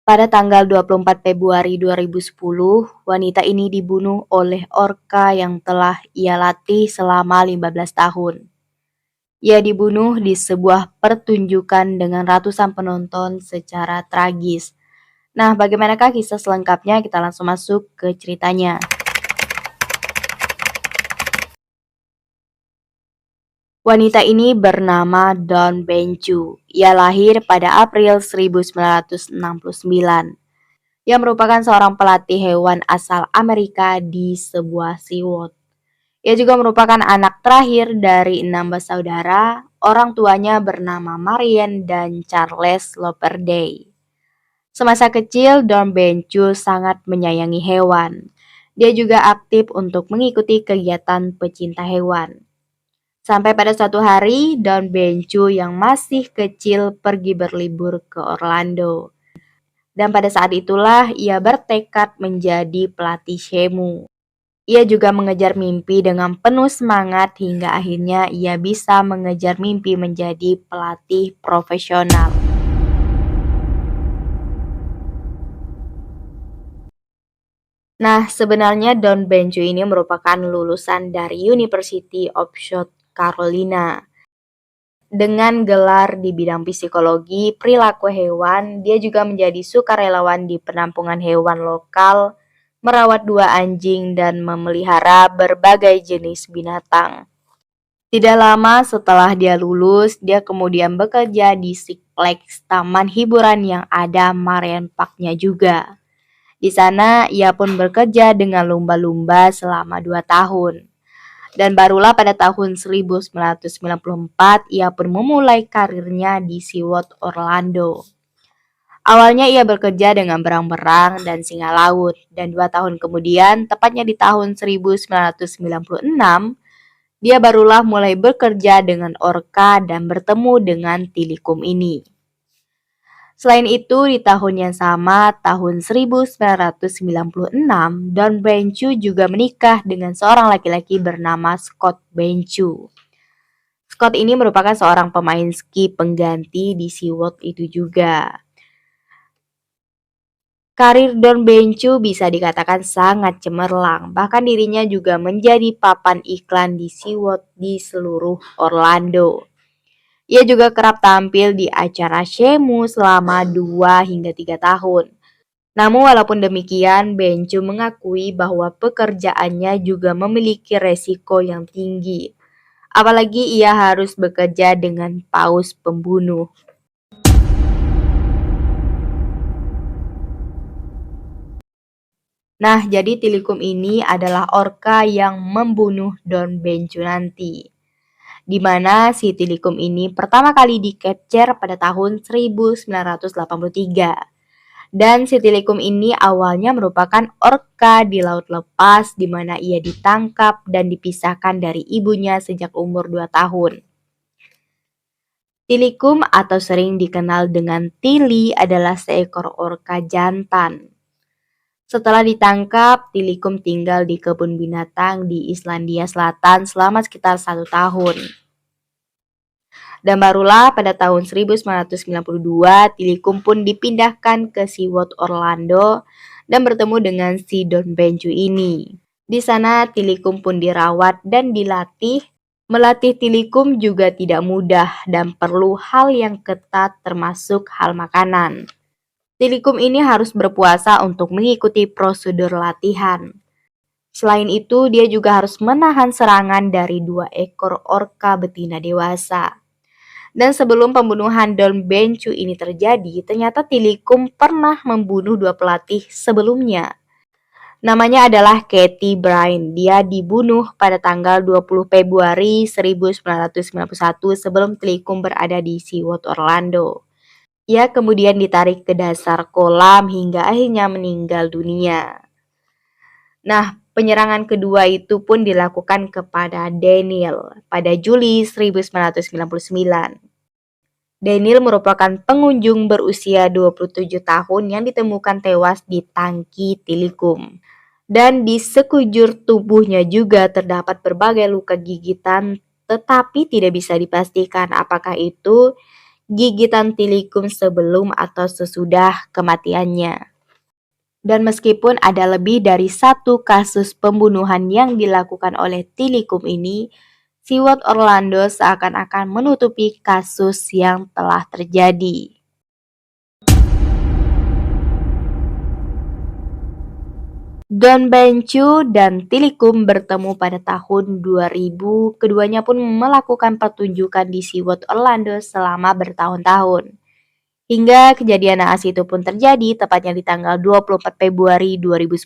Pada tanggal 24 Februari 2010, wanita ini dibunuh oleh orka yang telah ia latih selama 15 tahun. Ia dibunuh di sebuah pertunjukan dengan ratusan penonton secara tragis. Nah, bagaimanakah kisah selengkapnya? Kita langsung masuk ke ceritanya. Wanita ini bernama Dawn Benchu. Ia lahir pada April 1969. Ia merupakan seorang pelatih hewan asal Amerika di sebuah SeaWorld. Ia juga merupakan anak terakhir dari 6 bersaudara. Orang tuanya bernama Marianne dan Charles Loperday. Semasa kecil, Dawn Benchu sangat menyayangi hewan. Dia juga aktif untuk mengikuti kegiatan pecinta hewan. Sampai pada suatu hari, Dawn Benchu yang masih kecil pergi berlibur ke Orlando. Dan pada saat itulah ia bertekad menjadi pelatih shemu. Ia juga mengejar mimpi dengan penuh semangat hingga akhirnya ia bisa mengejar mimpi menjadi pelatih profesional. Nah, sebenarnya Dawn Benchu ini merupakan lulusan dari University of South Carolina. Dengan gelar di bidang psikologi perilaku hewan, dia juga menjadi sukarelawan di penampungan hewan lokal, merawat 2 anjing dan memelihara berbagai jenis binatang. Tidak lama setelah dia lulus, dia kemudian bekerja di Six Flags, taman hiburan yang ada Marion Park-nya juga. Di sana, ia pun bekerja dengan lumba-lumba selama 2 tahun. Dan barulah pada tahun 1994 ia pun memulai karirnya di SeaWorld Orlando. Awalnya ia bekerja dengan berang-berang dan singa laut, dan 2 tahun kemudian, tepatnya di tahun 1996, dia barulah mulai bekerja dengan orka dan bertemu dengan Tilikum ini. Selain itu, di tahun yang sama, tahun 1996, Dawn Benchu juga menikah dengan seorang laki-laki bernama Scott Benchu. Scott ini merupakan seorang pemain ski pengganti di SeaWorld itu juga. Karir Dawn Benchu bisa dikatakan sangat cemerlang, bahkan dirinya juga menjadi papan iklan di SeaWorld di seluruh Orlando. Ia juga kerap tampil di acara shemu selama 2 hingga 3 tahun. Namun walaupun demikian, Benchu mengakui bahwa pekerjaannya juga memiliki resiko yang tinggi. Apalagi ia harus bekerja dengan paus pembunuh. Nah, jadi Tilikum ini adalah orka yang membunuh Dawn Benchu nanti. Di mana si Tilikum ini pertama kali di-capture pada tahun 1983. Dan si Tilikum ini awalnya merupakan orka di laut lepas di mana ia ditangkap dan dipisahkan dari ibunya sejak umur 2 tahun. Tilikum atau sering dikenal dengan Tili adalah seekor orka jantan. Setelah ditangkap, Tilikum tinggal di kebun binatang di Islandia Selatan selama sekitar 1 tahun. Dan barulah pada tahun 1992, Tilikum pun dipindahkan ke SeaWorld Orlando dan bertemu dengan si Dawn Benchu ini. Di sana Tilikum pun dirawat dan dilatih. Melatih Tilikum juga tidak mudah dan perlu hal yang ketat termasuk hal makanan. Tilikum ini harus berpuasa untuk mengikuti prosedur latihan. Selain itu, dia juga harus menahan serangan dari 2 ekor orka betina dewasa. Dan sebelum pembunuhan Dawn Benchu ini terjadi, ternyata Tilikum pernah membunuh 2 pelatih sebelumnya. Namanya adalah Katie Bryan. Dia dibunuh pada tanggal 20 Februari 1991 sebelum Tilikum berada di SeaWorld Orlando. Ia kemudian ditarik ke dasar kolam hingga akhirnya meninggal dunia. Nah, penyerangan kedua itu pun dilakukan kepada Daniel pada Juli 1999. Daniel merupakan pengunjung berusia 27 tahun yang ditemukan tewas di tangki Tilikum. Dan di sekujur tubuhnya juga terdapat berbagai luka gigitan, tetapi tidak bisa dipastikan apakah itu gigitan Tilikum sebelum atau sesudah kematiannya. Dan meskipun ada lebih dari satu kasus pembunuhan yang dilakukan oleh Tilikum ini, Siwot Orlando seakan-akan menutupi kasus yang telah terjadi. Don Bencu dan Tilikum bertemu pada tahun 2000, keduanya pun melakukan pertunjukan di Siwot Orlando selama bertahun-tahun. Hingga kejadian naas itu pun terjadi tepatnya di tanggal 24 Februari 2010.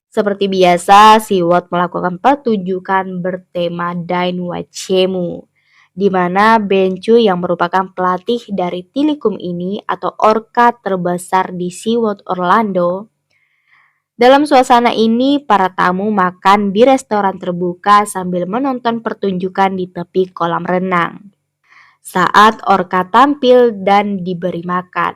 Seperti biasa, Siwot melakukan pertunjukan bertema Dain Wachemu, di mana Bencu yang merupakan pelatih dari Tilikum ini atau orka terbesar di Siwot Orlando. Dalam suasana ini, para tamu makan di restoran terbuka sambil menonton pertunjukan di tepi kolam renang. Saat orka tampil dan diberi makan,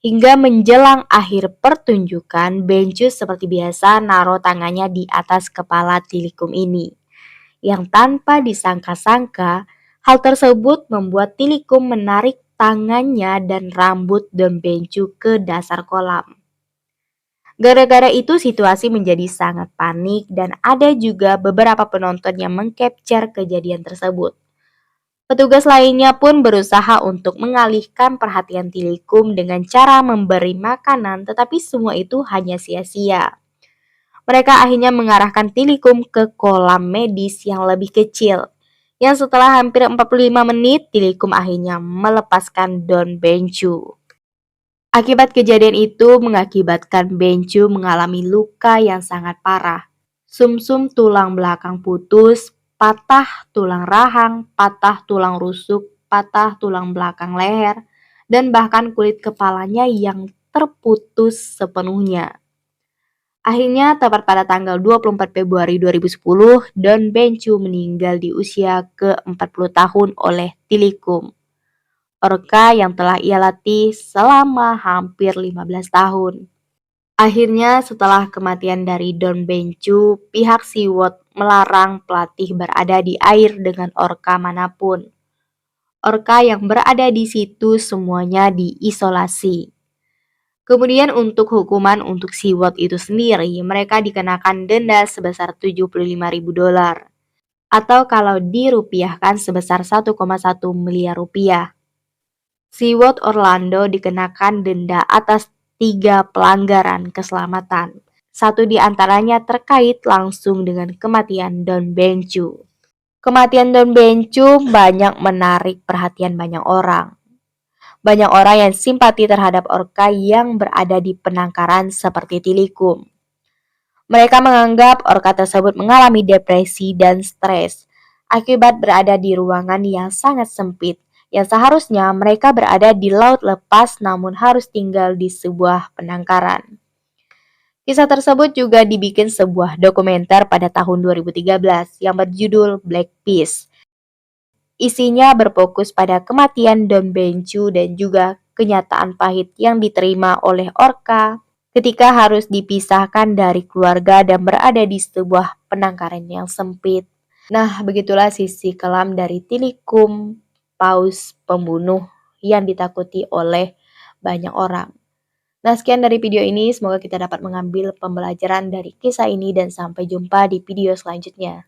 hingga menjelang akhir pertunjukan, Bencus seperti biasa naruh tangannya di atas kepala Tilikum ini. Yang tanpa disangka-sangka, hal tersebut membuat Tilikum menarik tangannya dan rambut Don Bencu ke dasar kolam. Gara-gara itu situasi menjadi sangat panik dan ada juga beberapa penonton yang mengcapture kejadian tersebut. Petugas lainnya pun berusaha untuk mengalihkan perhatian Tilikum dengan cara memberi makanan, tetapi semua itu hanya sia-sia. Mereka akhirnya mengarahkan Tilikum ke kolam medis yang lebih kecil. Yang setelah hampir 45 menit, Tilikum akhirnya melepaskan Don Bencu. Akibat kejadian itu mengakibatkan Bencu mengalami luka yang sangat parah. Sumsum tulang belakang putus, patah tulang rahang, patah tulang rusuk, patah tulang belakang leher, dan bahkan kulit kepalanya yang terputus sepenuhnya. Akhirnya tepat pada tanggal 24 Februari 2010, Don Bencu meninggal di usia ke-40 tahun oleh Tilikum, orka yang telah ia latih selama hampir 15 tahun. Akhirnya setelah kematian dari Don Bencu, pihak Siwot melarang pelatih berada di air dengan orka manapun. Orka yang berada di situ semuanya diisolasi. Kemudian untuk hukuman untuk Siwot itu sendiri, mereka dikenakan denda sebesar $75.000 atau kalau dirupiahkan sebesar 1,1 miliar rupiah. Siwot Orlando dikenakan denda atas 3 pelanggaran keselamatan. Satu di antaranya terkait langsung dengan kematian Don Bencu. Kematian Don Bencu banyak menarik perhatian banyak orang. Banyak orang yang simpati terhadap orka yang berada di penangkaran seperti Tilikum. Mereka menganggap orka tersebut mengalami depresi dan stres akibat berada di ruangan yang sangat sempit, yang seharusnya mereka berada di laut lepas namun harus tinggal di sebuah penangkaran. Kisah tersebut juga dibikin sebuah dokumenter pada tahun 2013 yang berjudul Black Peace. Isinya berfokus pada kematian Don Bencu dan juga kenyataan pahit yang diterima oleh orka ketika harus dipisahkan dari keluarga dan berada di sebuah penangkaran yang sempit. Nah, begitulah sisi kelam dari Tilikum, paus pembunuh yang ditakuti oleh banyak orang. Nah, sekian dari video ini. Semoga kita dapat mengambil pembelajaran dari kisah ini dan sampai jumpa di video selanjutnya.